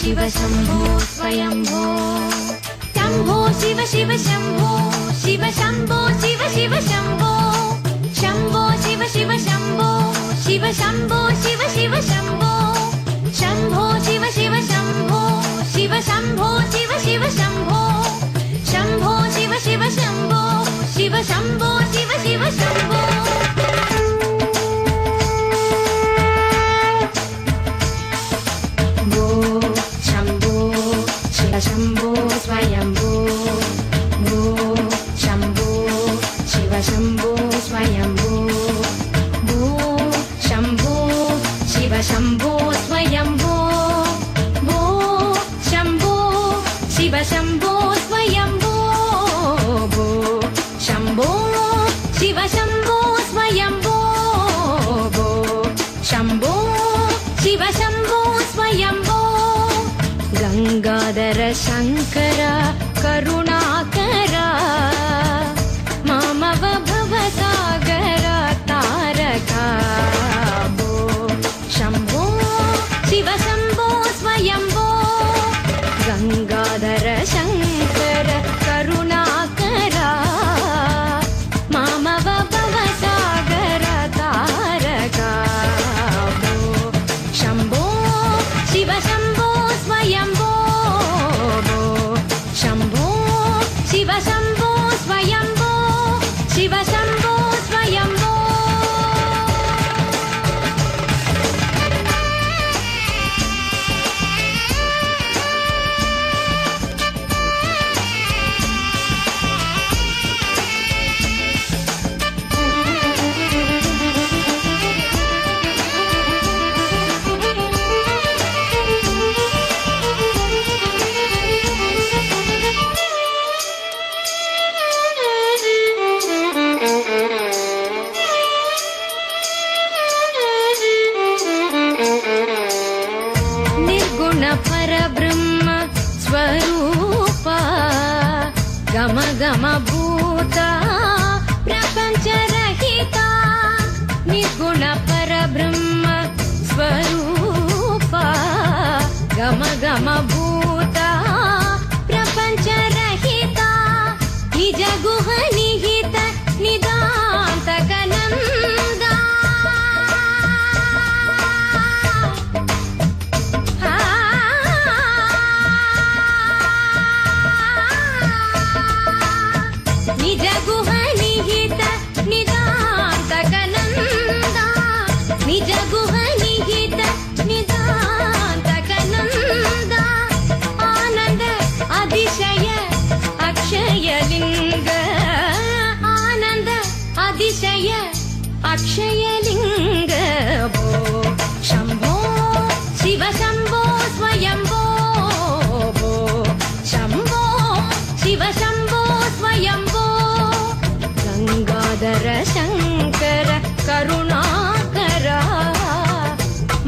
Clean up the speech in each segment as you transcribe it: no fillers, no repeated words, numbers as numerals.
शिव शंभो स्वयंभो शंभो शिव शिव शंभो शिव शंभो शिव शिव शंभो शंभो शिव शिव शंभो शिव शंभो शिव शिव शंभो शंभो शिव शिव शंभो शिव शंभो शिव शिव शंभो शंभो शिव शिव शंभो शिव शंभो शिव शिव शंभो शंभो स्वयंभो भो शंभो शिव शंभो स्वयंभो भो शंभो शिव शंभो स्वयंभो भो शंभो शिव शंभो स्वयंभो भो शंभो शिव शंभो स्वयंभो भो शंभो शिव शंभो स्वयंभो गंगाधर शंकर करुणाकर मामव भवसागर तारका भो शंभो शिव शंभो स्वयंभो गंगाधर शंकर करुणाकर मामव भवसागर तारका भो शंभो शिव शंभो स्वयंभो शंभो शिव शंभो स्वयंभो शिव शंभो स्वयंभो परब्रह्म स्वरूप गम गम भूता प्रपंच रहिता निर्गुण परब्रह्म स्वरूप गम गम भूता प्रपंच रहिता निज गुह निहित निदांत कनंदा निज गुह निहित निदांत कनंदा निज गुह निहित निदांत कनंदा आनंद अतिशय अक्षय लिंग आनंद अतिशय अक्षय लिंग भो शंभो शिव शंभो स्वयंभो भो शंभो शिव शंभो स्वयंभो गंगाधर शंकर करुणाकर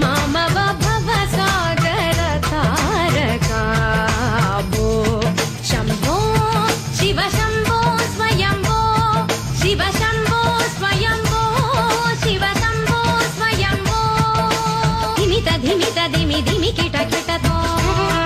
मामव भवसागर तारका भो शंभो शिव शंभो स्वयंभो शिव शंभो स्वयंभो शिव शंभो स्वयंभो धिमित धिमित धिमि धिमि किट किट तो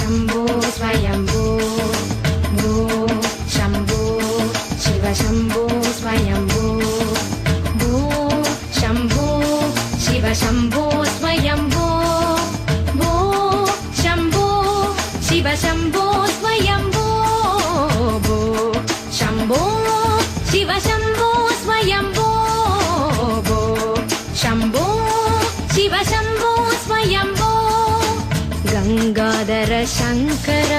शम्भो स्वयम्भो भो शम्भो शिव शम्भो स्वयम्भो भो शम्भो शिव शम्भो स्वयम्भो भो शम्भो शिव शम्भो स्वयम्भो भो शम्भो शिव शम्भो स्वयम्भो भो शम्भो शिव शम्भो स्वयम्भो गङ्गाधर शङ्कर